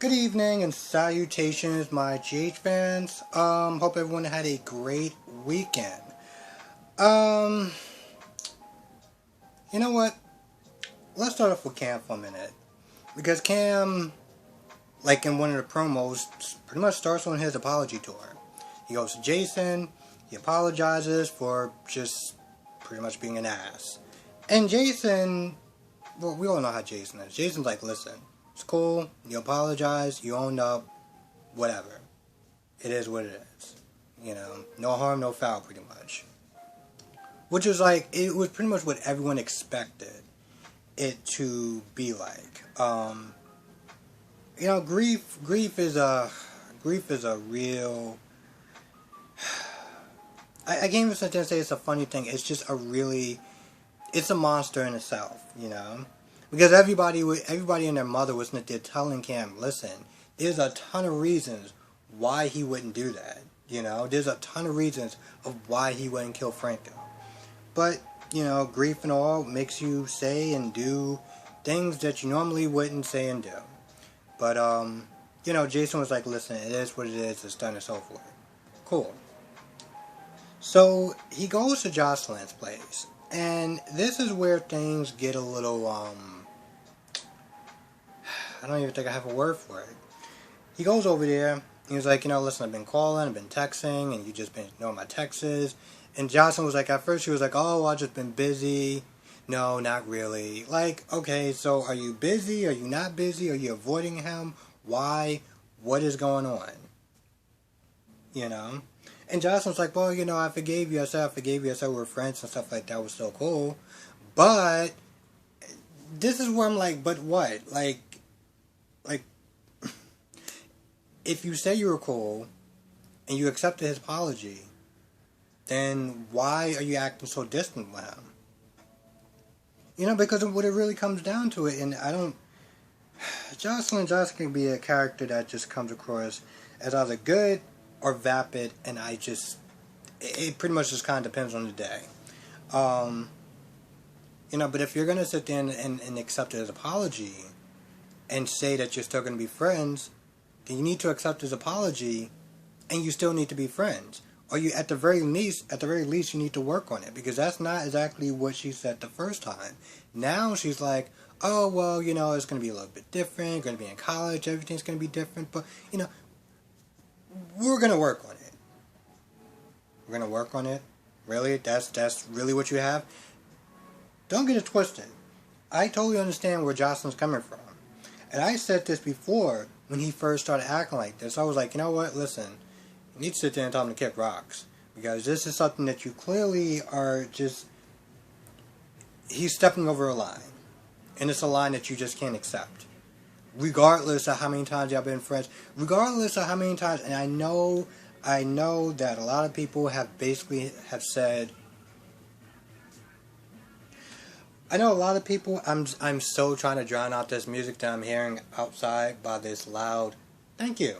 Good evening and salutations, my GH fans. Hope everyone had a great weekend. Um, you know what? Let's start off with Cam for a minute. Because Cam, like in one of the promos, pretty much starts on his apology tour. He goes to Jason, he apologizes for just pretty much being an ass. And Jason, well, we all know how Jason is. Jason's like, listen, it's cool, you apologize, you owned up, whatever. It is what it is. You know, no harm, no foul, pretty much. Which is like, it was pretty much what everyone expected it to be like. You know, grief is a real. I can't even sit there and say it's a funny thing. It's just it's a monster in itself, you know. Because everybody and their mother was there telling Cam, listen, there's a ton of reasons why he wouldn't do that. You know, there's a ton of reasons of why he wouldn't kill Franco. But, you know, grief and all makes you say and do things that you normally wouldn't say and do. But, you know, Jason was like, listen, it is what it is, it's done and so forth. Cool. So, he goes to Jocelyn's place. And this is where things get a little, I don't even think I have a word for it. He goes over there, and he's like, you know, listen, I've been calling, I've been texting, and you just been ignoring my texts. And Jocelyn was like, at first she was like, oh, I've just been busy. No, not really. Like, okay, so are you busy? Are you not busy? Are you avoiding him? Why? What is going on? You know? And Jocelyn's like, well, you know, I forgave you. I said I forgave you. I said we were friends and stuff like that. It was so cool. But this is where I'm like, but what? Like, if you say you were cool and you accepted his apology, then why are you acting so distant with him? You know, because of what it really comes down to it, and I don't... Jocelyn can be a character that just comes across as either good or vapid, and it pretty much just kind of depends on the day. You know, but if you're going to sit there and accept his apology and say that you're still going to be friends, then you need to accept his apology and you still need to be friends. Or you, at the very least, you need to work on it, because that's not exactly what she said the first time. Now she's like, oh, well, you know, it's going to be a little bit different, you're going to be in college, everything's going to be different, but, you know, we're going to work on it. We're going to work on it? Really? That's really what you have? Don't get it twisted. I totally understand where Jocelyn's coming from. And I said this before when he first started acting like this. I was like, you know what, listen, you need to sit there and tell him to kick rocks. Because this is something that you clearly are just... He's stepping over a line. And it's a line that you just can't accept. Regardless of how many times y'all been friends. Regardless of how many times... And I know that a lot of people have said... I know a lot of people... I'm so trying to drown out this music that I'm hearing outside by this loud... Thank you.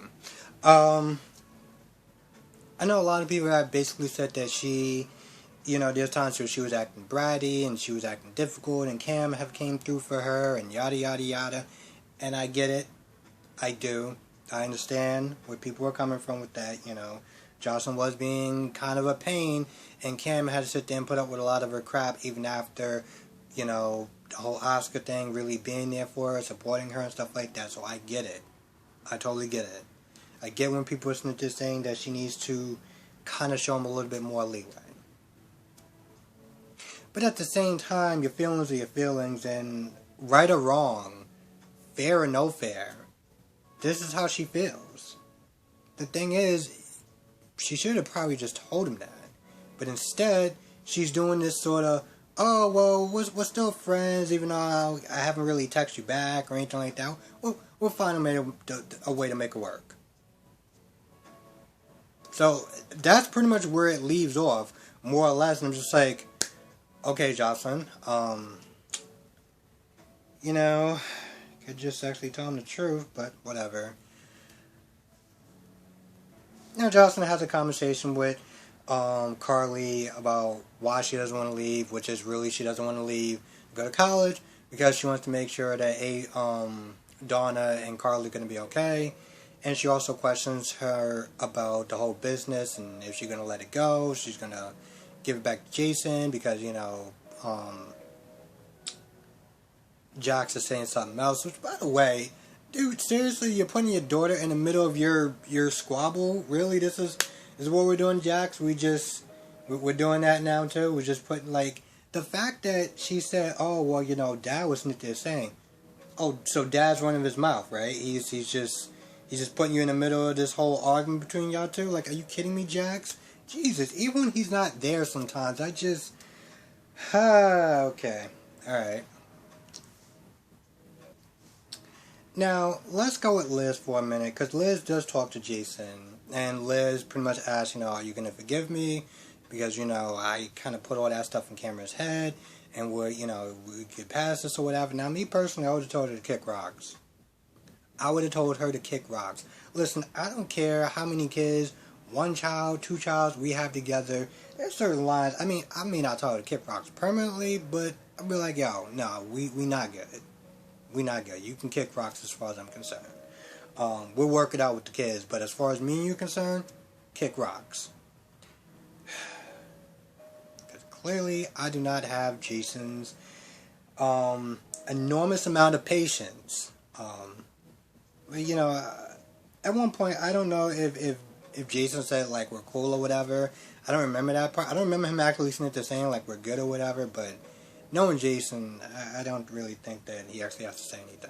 I know a lot of people have basically said that she, you know, there's times where she was acting bratty and she was acting difficult and Cam have came through for her and yada yada yada. And I get it. I do. I understand where people are coming from with that, you know. Jocelyn was being kind of a pain and Cam had to sit there and put up with a lot of her crap even after, you know, the whole Oscar thing, really being there for her, supporting her and stuff like that. So I get it. I totally get it. I get when people are just saying that she needs to kind of show them a little bit more leeway. But at the same time, your feelings are your feelings, and right or wrong, fair or no fair, this is how she feels. The thing is, she should have probably just told him that. But instead, she's doing this sort of, oh, well, we're still friends, even though I haven't really texted you back or anything like that. We'll find a way to make it work. So, that's pretty much where it leaves off, more or less. And I'm just like, okay, Jocelyn, you know, you could just actually tell him the truth, but whatever. You know, Jocelyn has a conversation with Carly about why she doesn't want to leave, which is really she doesn't want to leave, go to college, because she wants to make sure that Donna and Carly going to be okay. And she also questions her about the whole business and if she's going to let it go. She's going to give it back to Jason because, Jax is saying something else. Which, by the way, dude, seriously, you're putting your daughter in the middle of your squabble? Really? This is what we're doing, Jax? We're doing that now, too? We're just putting, the fact that she said, oh, well, Dad was there saying, oh, so Dad's running his mouth, right? He's just putting you in the middle of this whole argument between y'all two? Like, are you kidding me, Jax? Jesus, even when he's not there sometimes, I just... okay. Alright. Now, let's go with Liz for a minute, because Liz does talk to Jason, and Liz pretty much asks, are you going to forgive me? Because, I kind of put all that stuff in Cameron's head, and we get past this or whatever. Now, me personally, I would have told her to kick rocks. I would have told her to kick rocks. Listen, I don't care how many kids, 1 child, 2 childs we have together. There's certain lines, I may not tell her to kick rocks permanently, but I'll be like, yo, no, we not good. We not good. You can kick rocks as far as I'm concerned. We'll work it out with the kids, but as far as me and you concerned, kick rocks. Because clearly, I do not have Jason's enormous amount of patience. At one point, I don't know if Jason said, we're cool or whatever. I don't remember that part. I don't remember him actually saying, we're good or whatever, but knowing Jason, I don't really think that he actually has to say anything.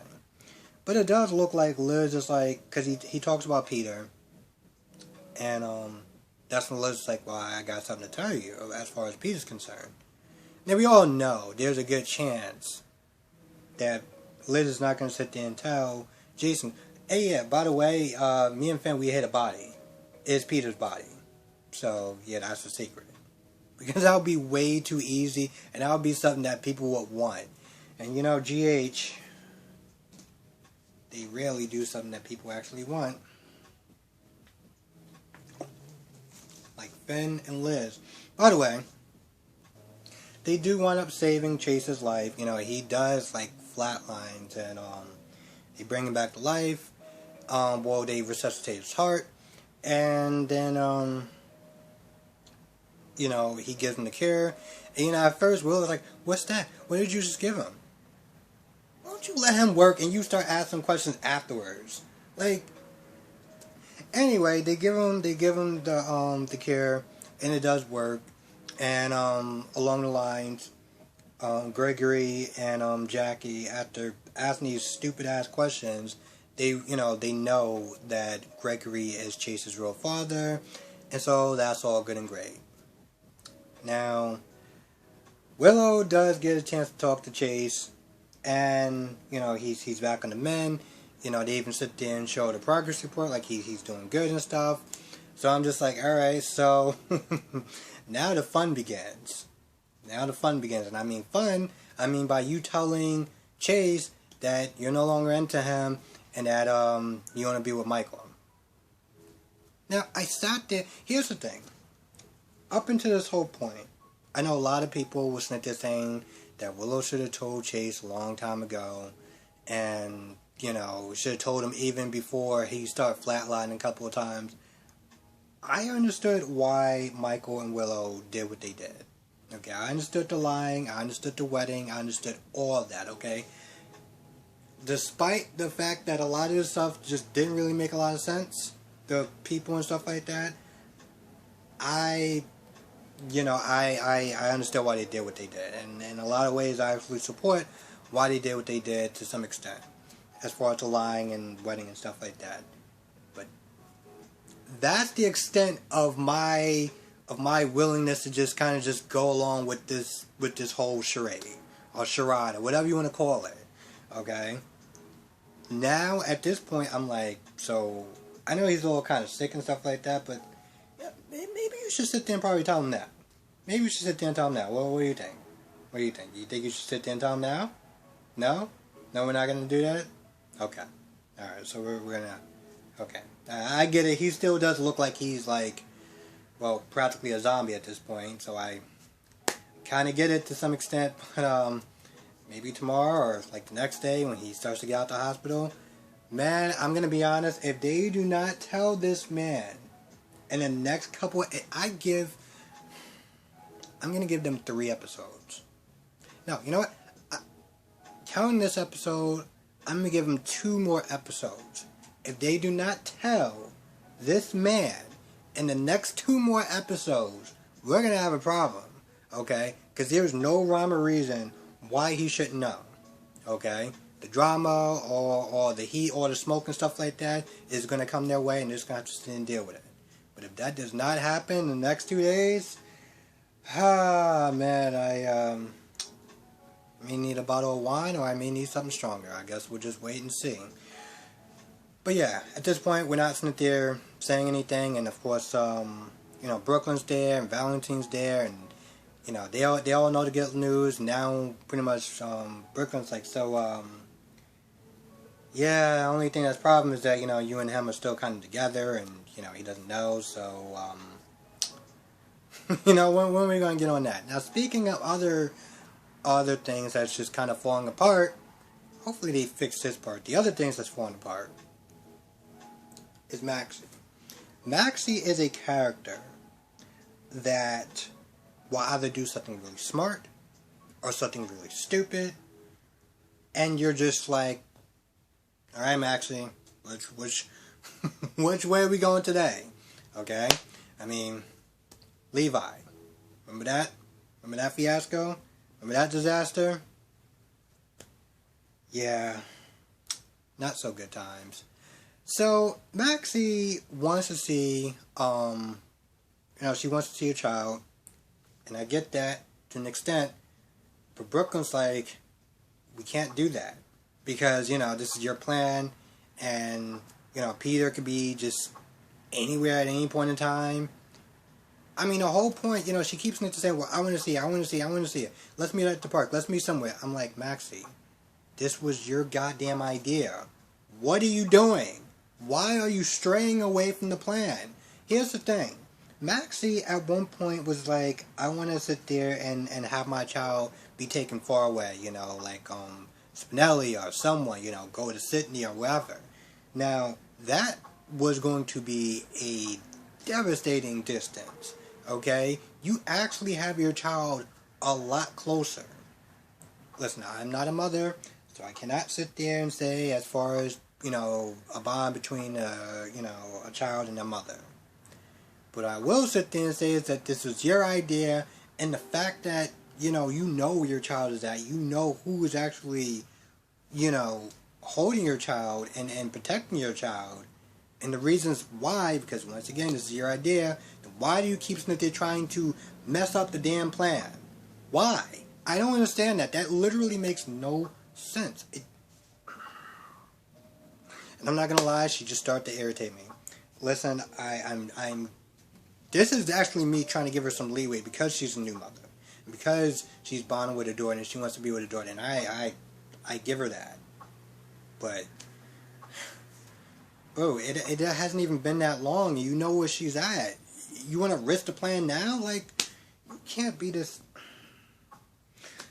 But it does look like Liz is because he talks about Peter, and that's when Liz is like, well, I got something to tell you as far as Peter's concerned. Now, we all know there's a good chance that Liz is not going to sit there and tell Jason, hey, yeah, by the way, me and Finn, we hit a body. It's Peter's body. So, yeah, that's the secret. Because that would be way too easy, and that would be something that people would want. And GH, they rarely do something that people actually want. Like Finn and Liz. By the way, they do wind up saving Chase's life. He does, flatlines, and they bring him back to life. They resuscitate his heart. And then, he gives him the cure. And, at first, Will is like, what's that? What did you just give him? Why don't you let him work and you start asking questions afterwards? Anyway, they give him the cure, and it does work. And, along the lines, Gregory and, Jackie, after asking these stupid-ass questions, they know that Gregory is Chase's real father, and so that's all good and great. Now, Willow does get a chance to talk to Chase, and, he's back on the mend. They even sit there and show the progress report, he's doing good and stuff. So I'm just like, alright, so, now the fun begins. And I mean fun, by you telling Chase that you're no longer into him, and that, you want to be with Michael. Now, I sat there, here's the thing. Up until this whole point, I know a lot of people were sitting there saying that Willow should have told Chase a long time ago, and, should have told him even before he started flatlining a couple of times. I understood why Michael and Willow did what they did. Okay, I understood the lying, I understood the wedding, I understood all of that, okay? Despite the fact that a lot of this stuff just didn't really make a lot of sense, the people and stuff like that, I understand why they did what they did. And in a lot of ways, I actually support why they did what they did to some extent. As far as the lying and wedding and stuff like that. But that's the extent of my willingness to just kind of just go along with this whole charade. Or charade, or whatever you want to call it. Okay? Now, at this point, I'm like, so, I know he's a little kind of sick and stuff like that, but yeah, maybe you should sit there and probably tell him that. Maybe you should sit there and tell him that. What do you think? What do you think? You think you should sit there and tell him now? No? No, we're not going to do that? Okay. Alright, so we're going to... Okay. I get it. He still does look like he's practically a zombie at this point, so I kind of get it to some extent, but, maybe tomorrow or like the next day when he starts to get out the hospital. Man, I'm gonna be honest. If they do not tell this man in the next couple, I'm gonna give them 3 episodes. No, you know what? Counting this episode, I'm gonna give them 2 more episodes. If they do not tell this man in the next 2 more episodes, we're gonna have a problem, okay? Because there's no rhyme or reason why he shouldn't know, okay? The drama or the heat or the smoke and stuff like that is gonna come their way, and they're just gonna have to sit and deal with it. But if that does not happen in the next 2 days, man, I may need a bottle of wine, or I may need something stronger. I guess we'll just wait and see. But yeah, at this point, we're not sitting there saying anything, and of course, Brooklyn's there, and Valentine's there, and, they all know the good news. Now, pretty much, Brooklyn's like, so, yeah, the only thing that's problem is that, you and him are still kind of together, and, he doesn't know, so, when are we going to get on that? Now, speaking of other things that's just kind of falling apart, hopefully they fix this part. The other things that's falling apart is Maxie. Maxie is a character that will either do something really smart or something really stupid, and you're just like, alright, Maxie, which way are we going today? Okay? I mean, Levi. Remember that? Remember that fiasco? Remember that disaster? Yeah. Not so good times. So, Maxie wants to see, she wants to see a child, and I get that to an extent, but Brooklyn's like, we can't do that, because, this is your plan, and, Peter could be just anywhere at any point in time. I mean, the whole point, she keeps saying, well, I want to see it. Let's meet at the park. Let's meet somewhere. I'm like, Maxie, this was your goddamn idea. What are you doing? Why are you straying away from the plan? Here's the thing. Maxie at one point was like, I want to sit there and have my child be taken far away, like Spinelli or someone, go to Sydney or wherever. Now, that was going to be a devastating distance, okay? You actually have your child a lot closer. Listen, I'm not a mother, so I cannot sit there and say as far as, a bond between, a child and a mother. But I will sit there and say is that this was your idea, and the fact that, you know where your child is at, who is actually, holding your child and protecting your child, and the reasons why, because once again, this is your idea, then why do you keep sitting there trying to mess up the damn plan? Why? I don't understand that. That literally makes no sense. And I'm not gonna lie, she just started to irritate me. Listen, I'm. This is actually me trying to give her some leeway because she's a new mother, because she's bonding with her daughter and she wants to be with her daughter, and I give her that. But, bro, it hasn't even been that long. You know where she's at. You want to risk the plan now? Like, you can't be this.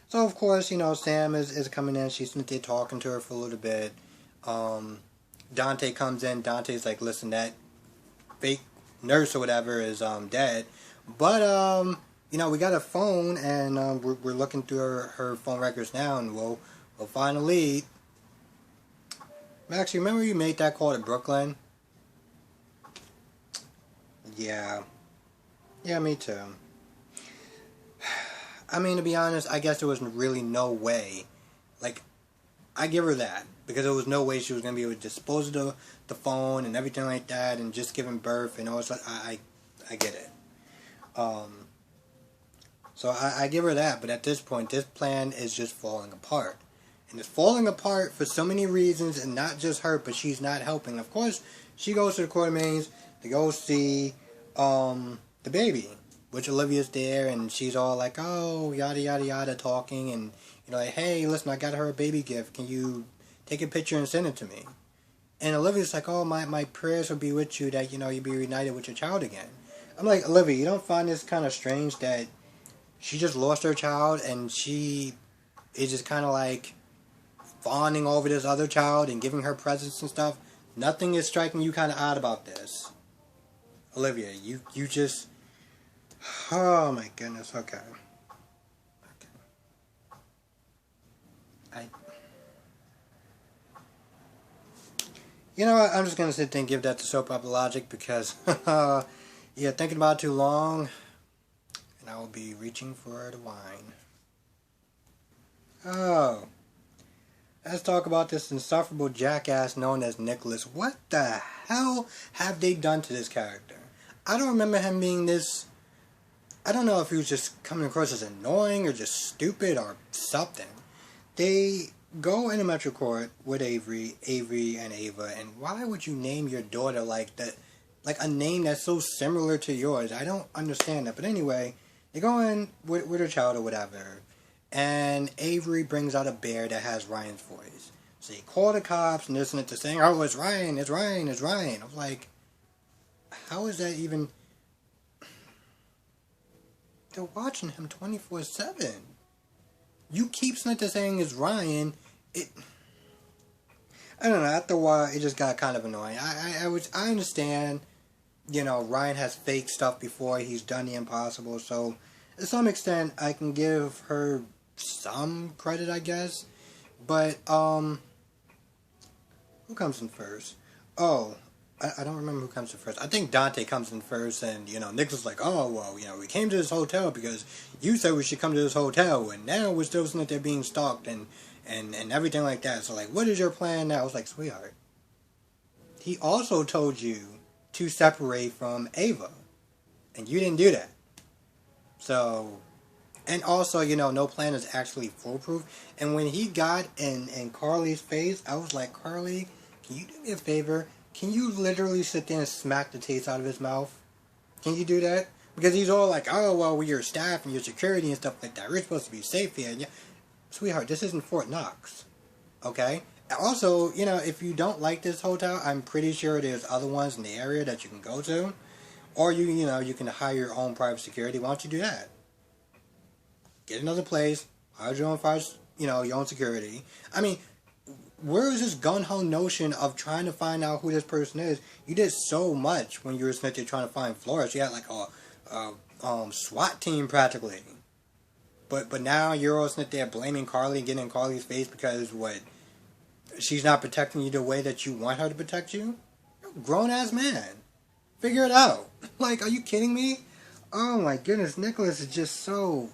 So of course, Sam is coming in. She's there talking to her for a little bit. Dante comes in. Dante's like, listen, that fake nurse or whatever is dead, but we got a phone, and we're looking through her phone records now, and we'll find a lead. Max, you remember you made that call to Brooklyn? Yeah, me too. I mean, to be honest, I guess there was really no way. Like, I give her that, because there was no way she was going to be able to dispose of the phone and everything like that, and just giving birth and all that. I get it. So I give her that, but at this point, this plan is just falling apart. And it's falling apart for so many reasons, and not just her, but she's not helping. Of course, she goes to the Quartermaines to go see the baby, which Olivia's there, and she's all like, oh, yada, yada, yada, talking, and, like, hey, listen, I got her a baby gift. Can you take a picture and send it to me? And Olivia's like, oh, my prayers will be with you that, you be reunited with your child again. I'm like, Olivia, you don't find this kind of strange that she just lost her child, and she is just kind of like fawning over this other child and giving her presents and stuff. Nothing is striking you kind of odd about this. Olivia, you just... Oh my goodness, okay. You know what, I'm just going to sit there and give that to Soap Opera Logic because, yeah, thinking about it too long, and I will be reaching for the wine. Oh, let's talk about this insufferable jackass known as Nicholas. What the hell have they done to this character? I don't remember him being this... I don't know if he was just coming across as annoying or just stupid or something. They go into Metro Court with Avery and Ava, and why would you name your daughter like that? Like a name that's so similar to yours. I don't understand that. But anyway, they go in with her child or whatever, and Avery brings out a bear that has Ryan's voice. So they call the cops and listen to saying, "Oh, it's Ryan, it's Ryan, it's Ryan." I'm like, how is that even... They're watching him 24/7. You keep saying it's Ryan. I don't know. After a while, it just got kind of annoying. I understand. You know, Ryan has fake stuff before. He's done the impossible. So, to some extent, I can give her some credit, I guess. But who comes in first? Oh, I don't remember who comes in first. I think Dante comes in first, and, you know, Nick's like, oh, well, you know, we came to this hotel because you said we should come to this hotel, and now we're still sitting there being stalked, and everything like that. So, like, what is your plan now? I was like, sweetheart, he also told you to separate from Ava, and you didn't do that. So, and also, you know, no plan is actually foolproof. And when he got in Carly's face, I was like, Carly, can you do me a favor? Can you literally sit there and smack the taste out of his mouth? Can you do that? Because he's all like, oh, well, we're your staff and your security and stuff like that. We're supposed to be safe here. Yeah. Sweetheart, this isn't Fort Knox. Okay? Also, you know, if you don't like this hotel, I'm pretty sure there's other ones in the area that you can go to. Or, you know, you can hire your own private security. Why don't you do that? Get another place. Hire your own your own security. I mean... Where is this gun-ho notion of trying to find out who this person is? You did so much when you were sitting there trying to find Flores. You had like a SWAT team practically. But now you're all sitting there blaming Carly and getting in Carly's face because what? She's not protecting you the way that you want her to protect you? You're a grown-ass man. Figure it out. Like, are you kidding me? Oh my goodness, Nicholas is just so...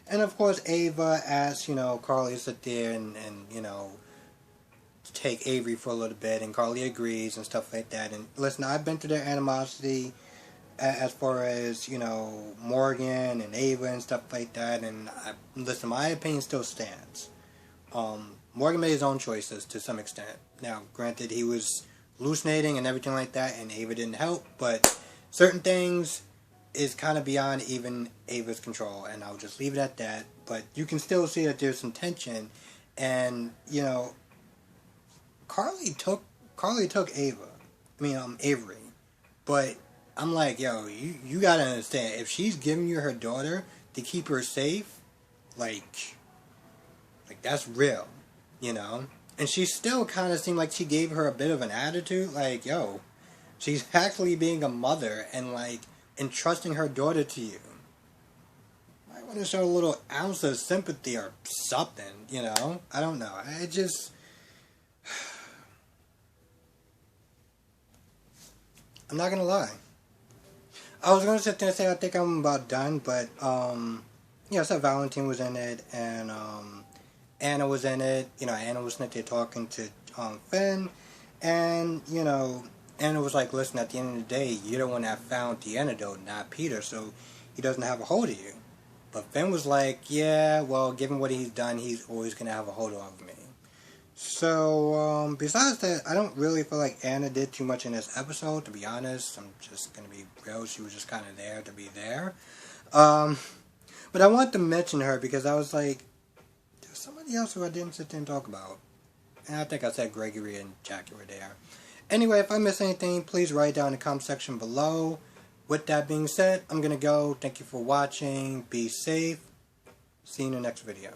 And of course, Ava asks, you know, Carly to sit there and you know, take Avery for a little bit, and Carly agrees and stuff like that. And listen, I've been through their animosity as far as, you know, Morgan and Ava and stuff like that. And listen, my opinion still stands. Morgan made his own choices to some extent. Now, granted, he was hallucinating and everything like that, and Ava didn't help, but certain things is kind of beyond even Ava's control, and I'll just leave it at that. But you can still see that there's some tension, and, you know, Carly took Avery, but I'm like, yo, you gotta understand, if she's giving you her daughter to keep her safe, like that's real, you know? And she still kind of seemed like she gave her a bit of an attitude, like, yo, she's actually being a mother, and, like, entrusting her daughter to you. I want to show a little ounce of sympathy or something, you know? I don't know. I just... I'm not going to lie. I was going to sit there and say I think I'm about done, but, yeah, so Valentine was in it, and, Anna was in it. You know, Anna was sitting there talking to, Finn, and, you know... And it was like, listen, at the end of the day, you're the one that found the antidote, not Peter, so he doesn't have a hold of you. But Finn was like, yeah, well, given what he's done, he's always going to have a hold of me. So, besides that, I don't really feel like Anna did too much in this episode, to be honest. I'm just going to be real. She was just kind of there to be there. But I wanted to mention her because I was like, there's somebody else who I didn't sit there and talk about. And I think I said Gregory and Jackie were there. Anyway, if I miss anything, please write down in the comment section below. With that being said, I'm going to go. Thank you for watching. Be safe. See you in the next video.